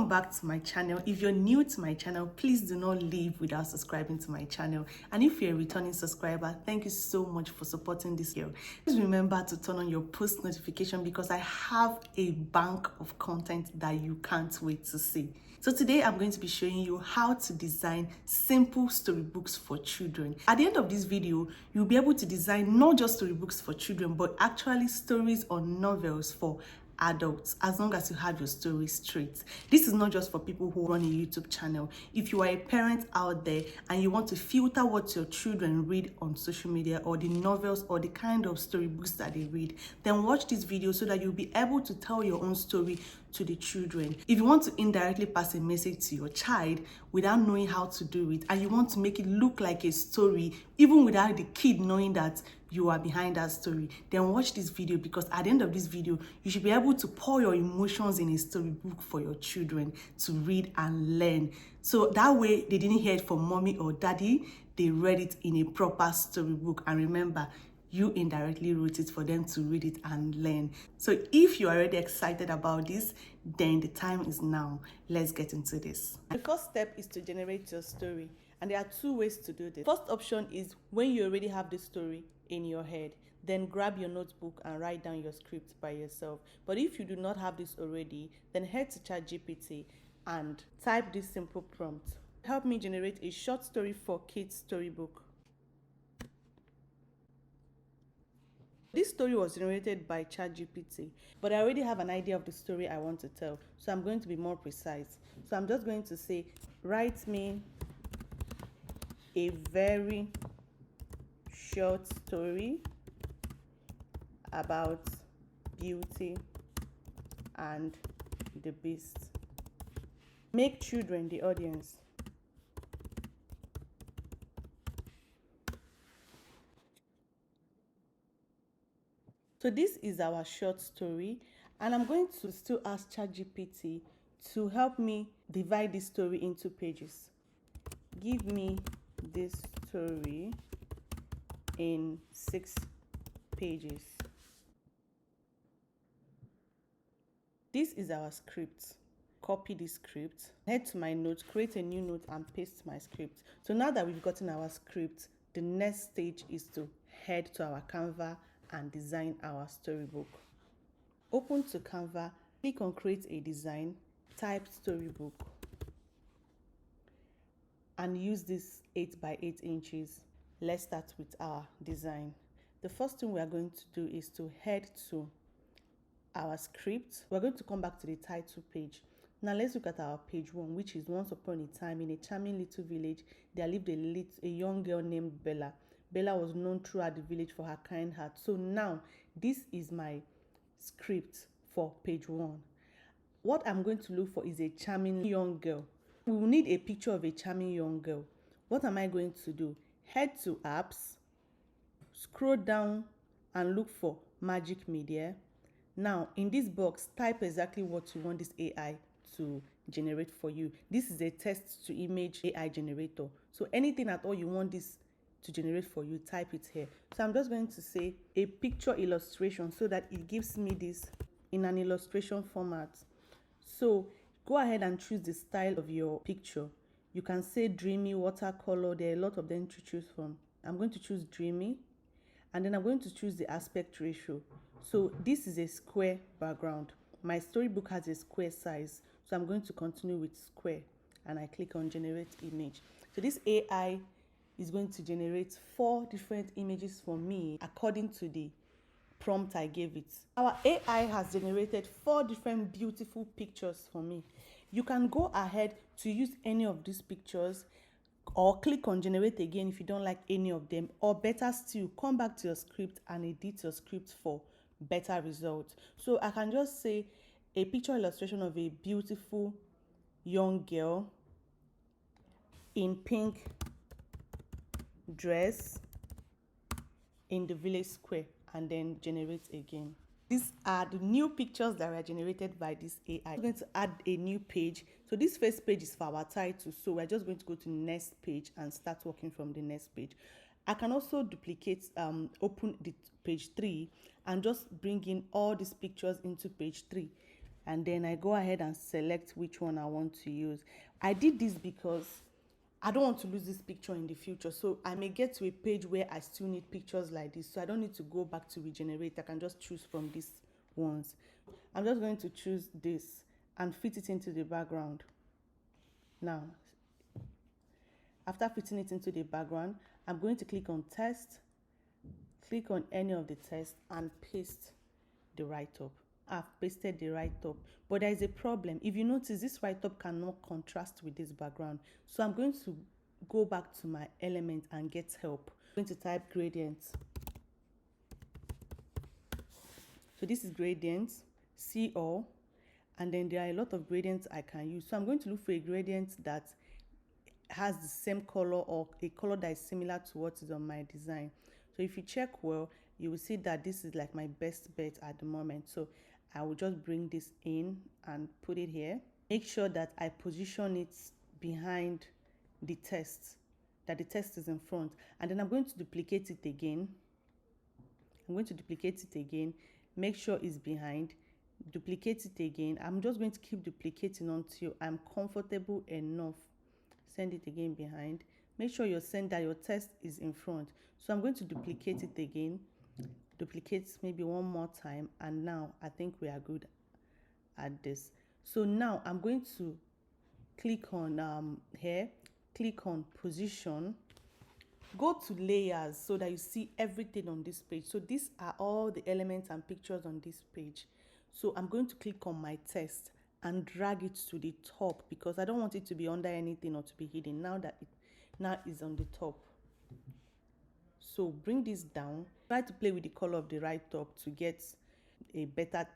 Welcome back to my channel. If you're new to my channel, please do not leave without subscribing to my channel. And if you're a returning subscriber, thank you so much for supporting this girl. Please remember to turn on your post notification because I have a bank of content that you can't wait to see. So today I'm going to be showing you how to design simple storybooks for children. At the end of this video, you'll be able to design not just storybooks for children, but actually stories or novels for adults, as long as you have your story straight. This is not just for people who run a YouTube channel. If you are a parent out there and you want to filter what your children read on social media, or the novels or the kind of storybooks that they read, then watch this video so that you'll be able to tell your own story to the children. If you want to indirectly pass a message to your child without knowing how to do it, and you want to make it look like a story even without the kid knowing that you are behind that story, then watch this video, because at the end of this video you should be able to pour your emotions in a storybook for your children to read and learn. So that way they didn't hear it from mommy or daddy, they read it in a proper storybook. And remember, you indirectly wrote it for them to read it and learn. So if you're already excited about this, then the time is now. Let's get into this. The first step is to generate your story. And there are two ways to do this. First option is when you already have the story in your head, then grab your notebook and write down your script by yourself. But if you do not have this already, then head to ChatGPT and type this simple prompt: help me generate a short story for kids storybook. This story was generated by ChatGPT, but I already have an idea of the story I want to tell, so I'm going to be more precise. So I'm just going to say, write me a very short story about Beauty and the Beast. Make children the audience. So this is our short story, and I'm going to still ask ChatGPT to help me divide this story into pages. Give me this story in 6 pages. This is our script. Copy this script, head to my notes, create a new note and paste my script. So now that we've gotten our script, the next stage is to head to our Canva and design our storybook. Open to Canva, click on create a design, type storybook, and use this 8 by 8 inches. Let's start with our design. The first thing we are going to do is to head to our script. We're going to come back to the title page. Now let's look at our page 1, which is: once upon a time in a charming little village, there lived a young girl named Bella. Bella was known throughout the village for her kind heart. So now this is my script for page 1. What I'm going to look for is a charming young girl. We will need a picture of a charming young girl. What am I going to do? Head to apps, scroll down and look for magic media. Now in this box, type exactly what you want this AI to generate for you. This is a text to image AI generator. So anything at all you want this to generate for you, type it here. So I'm just going to say a picture illustration so that it gives me this in an illustration format. So go ahead and choose the style of your picture. You can say dreamy, watercolor. There are a lot of them to choose from. I'm going to choose dreamy, and then I'm going to choose the aspect ratio. So this is a square background. My storybook has a square size, so I'm going to continue with square, and I click on generate image. So this AI is going to generate 4 different images for me according to the prompt I gave it. Our AI has generated 4 different beautiful pictures for me. You can go ahead to use any of these pictures, or click on generate again if you don't like any of them, or better still, come back to your script and edit your script for better results. So I can just say a picture illustration of a beautiful young girl in pink dress in the village square, and then generate again. These are the new pictures that were generated by this AI. I'm going to add a new page. So this first page is for our title, so we're just going to go to next page and start working from the next page. I can also duplicate, open the page 3 and just bring in all these pictures into page 3. and then I go ahead and select which one I want to use. I did this because I don't want to lose this picture in the future. So I may get to a page where I still need pictures like this. So I don't need to go back to regenerate. I can just choose from these ones. I'm just going to choose this and fit it into the background. Now, after fitting it into the background, I'm going to click on test, click on any of the tests and paste the write-up. I've pasted the write-up, but there is a problem. If you notice, this write-up cannot contrast with this background. So I'm going to go back to my element and get help. I'm going to type gradients. So this is gradients, see all, and then there are a lot of gradients I can use. So I'm going to look for a gradient that has the same color or a color that is similar to what is on my design. So if you check well, you will see that this is like my best bet at the moment. So I will just bring this in and put it here. Make sure that I position it behind the text, that the text is in front. And then I'm going to duplicate it again. Make sure it's behind, duplicate it again. I'm just going to keep duplicating until I'm comfortable enough. Send it again behind. Make sure you're saying that your text is in front. So I'm going to duplicate it again, duplicate maybe one more time, and now I think we are good at this. So now I'm going to click on here, click on position, go to layers so that you see everything on this page. So these are all the elements and pictures on this page. So I'm going to click on my text and drag it to the top because I don't want it to be under anything or to be hidden now that it now is on the top. So bring this down, try to play with the color of the write-up to get a better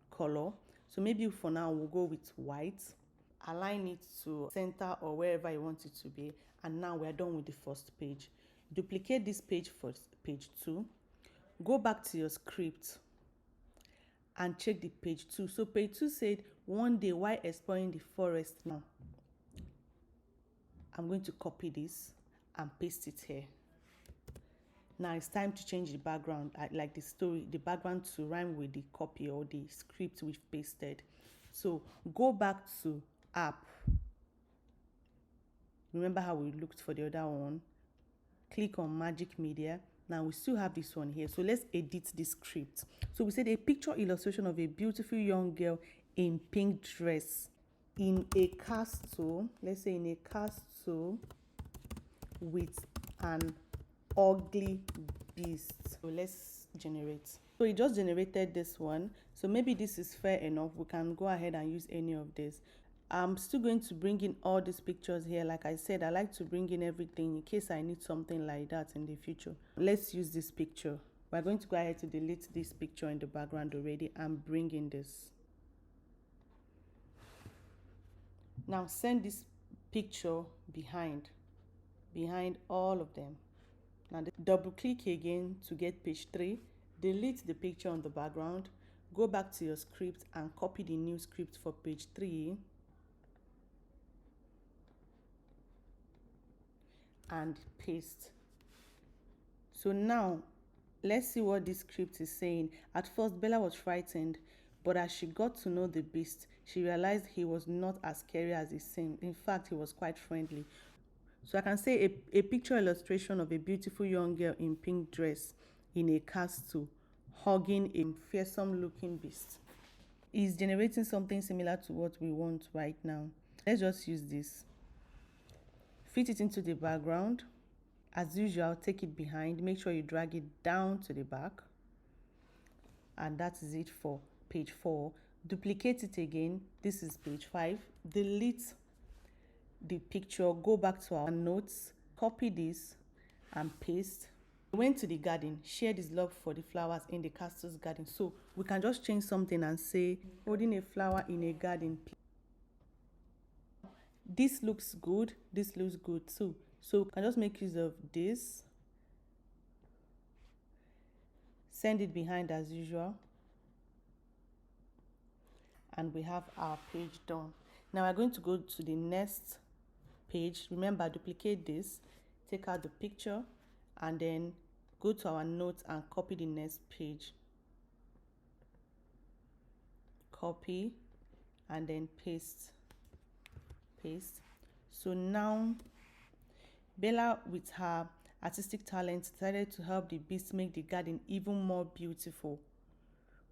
color. So maybe for now we'll go with white, align it to center or wherever you want it to be, and now we're done with the first page. Duplicate this page for page 2, go back to your script and check the page 2. So page 2 said, one day while exploring the forest. Now I'm going to copy this and paste it here. Now it's time to change the background, like the background to rhyme with the copy or the script we've pasted. So go back to app. Remember how we looked for the other one? Click on magic media. Now we still have this one here. So let's edit this script. So we said a picture illustration of a beautiful young girl in pink dress in a castle. Let's say in a castle with an ugly beast. So let's generate. So it just generated this one. So maybe this is fair enough. We can go ahead and use any of this. I'm still going to bring in all these pictures here. Like I said, I like to bring in everything in case I need something like that in the future. Let's use this picture. We're going to go ahead to delete this picture in the background already and bring in this. Now send this picture behind all of them. Now double click again to get page 3, delete the picture on the background, go back to your script and copy the new script for page 3 and paste. So now let's see what this script is saying. At first Bella was frightened, but as she got to know the beast, she realized he was not as scary as he seemed. In fact, he was quite friendly. So I can say a picture illustration of a beautiful young girl in pink dress in a castle hugging a fearsome looking beast. It's generating something similar to what we want right now. Let's just use this. Fit it into the background. As usual, take it behind. Make sure you drag it down to the back. And that is it for page 4. Duplicate it again. This is page 5. Delete the picture, go back to our notes, copy this and paste. We went to the garden, shared his love for the flowers in the castle's garden. So we can just change something and say holding a flower in a garden. This looks good, this looks good too. So we can just make use of this, send it behind as usual, and we have our page done. Now we're going to go to the next page. Remember, duplicate this, take out the picture, and then go to our notes and copy the next page. Copy, and then paste. So now Bella, with her artistic talent, decided to help the beast make the garden even more beautiful.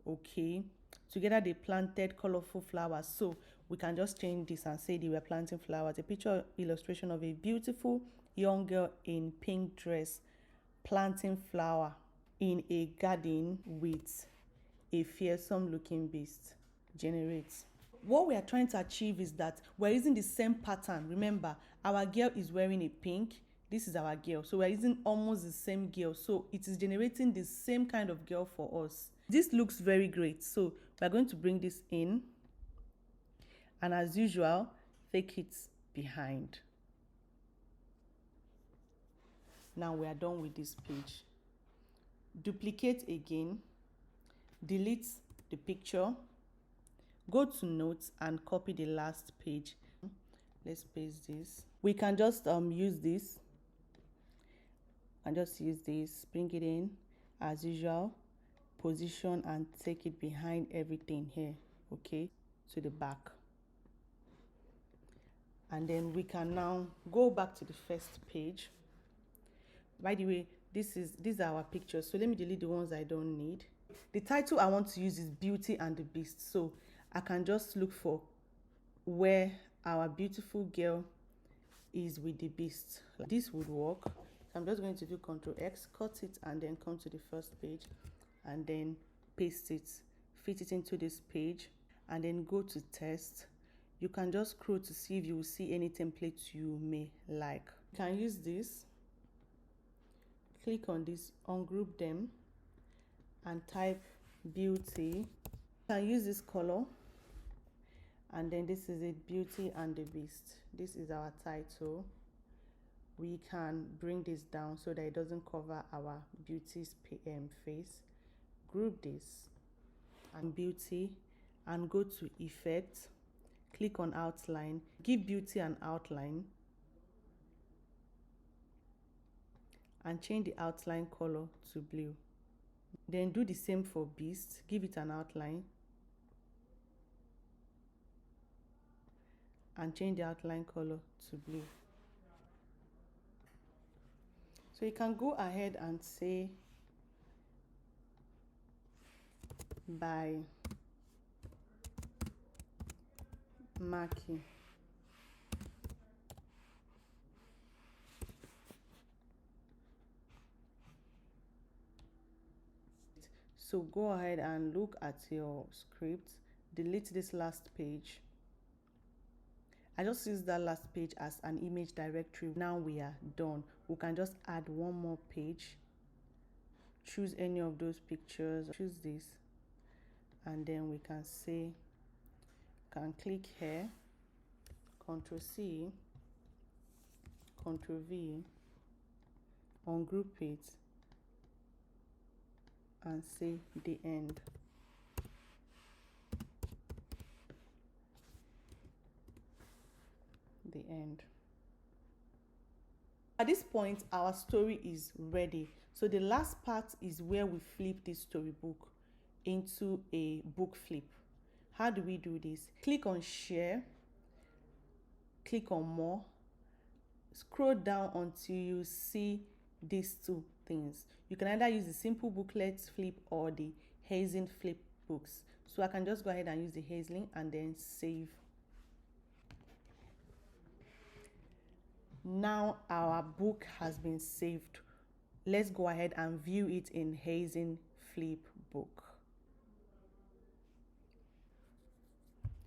Okay, together they planted colorful flowers. So we can just change this and say they were planting flowers. A picture illustration of a beautiful young girl in pink dress planting flower in a garden with a fearsome looking beast. Generates. What we are trying to achieve is that we're using the same pattern. Remember, our girl is wearing a pink. This is our girl. So we're using almost the same girl. So it is generating the same kind of girl for us. This looks very great. So we're going to bring this in. And as usual, take it behind. Now we are done with this page. Duplicate again. Delete the picture. Go to notes and copy the last page. Let's paste this. We can just use this and just use this, bring it in as usual, position and take it behind everything here, okay, to the back. And then we can now go back to the first page. By the way, these are our pictures, so let me delete the ones I don't need. The title I want to use is Beauty and the Beast, so I can just look for where our beautiful girl is with the beast. This would work. So I'm just going to do Ctrl X, cut it, and then come to the first page and then paste it, fit it into this page, and then go to test. You can just scroll to see if you will see any templates you may like. You can use this. Click on this, ungroup them, and type beauty. You can use this color, and then this is it, Beauty and the Beast. This is our title. We can bring this down so that it doesn't cover our beauty's face. Group this and beauty and go to effect. Click on outline. Give beauty an outline and change the outline color to blue. Then do the same for beast. Give it an outline and change the outline color to blue. So you can go ahead and say by marking. So go ahead and look at your script, delete this last page. I just use that last page as an image directory. Now we are done. We can just add one more page. Choose any of those pictures, choose this, and then we can say, can click here, Ctrl C, Ctrl V, ungroup it, and say the end. The end. At this point, our story is ready. So the last part is where we flip this storybook into a book flip. How do we do this? Click on share, click on more, scroll down until you see these two things. You can either use the simple booklets flip or the hazing flip books. So I can just go ahead and use the hazing and then save. Now our book has been saved. Let's go ahead and view it in hazing flip book.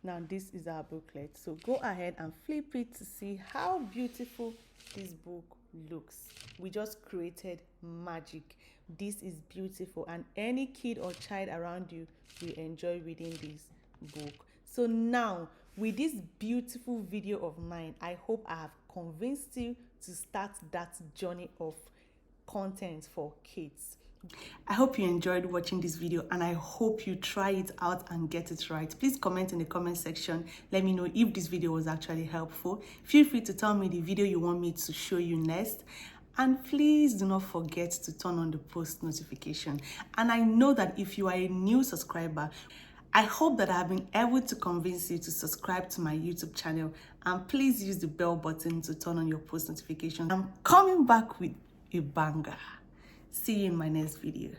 Now this is our booklet. So go ahead and flip it to see how beautiful this book looks. We just created magic. This is beautiful, and any kid or child around you will enjoy reading this book. So now, with this beautiful video of mine, I hope I have convinced you to start that journey of content for kids. I hope you enjoyed watching this video, and I hope you try it out and get it right. Please comment in the comment section. Let me know if this video was actually helpful. Feel free to tell me the video you want me to show you next. And please do not forget to turn on the post notification. And I know that if you are a new subscriber, I hope that I've been able to convince you to subscribe to my YouTube channel, and please use the bell button to turn on your post notifications. I'm coming back with a banger. See you in my next video.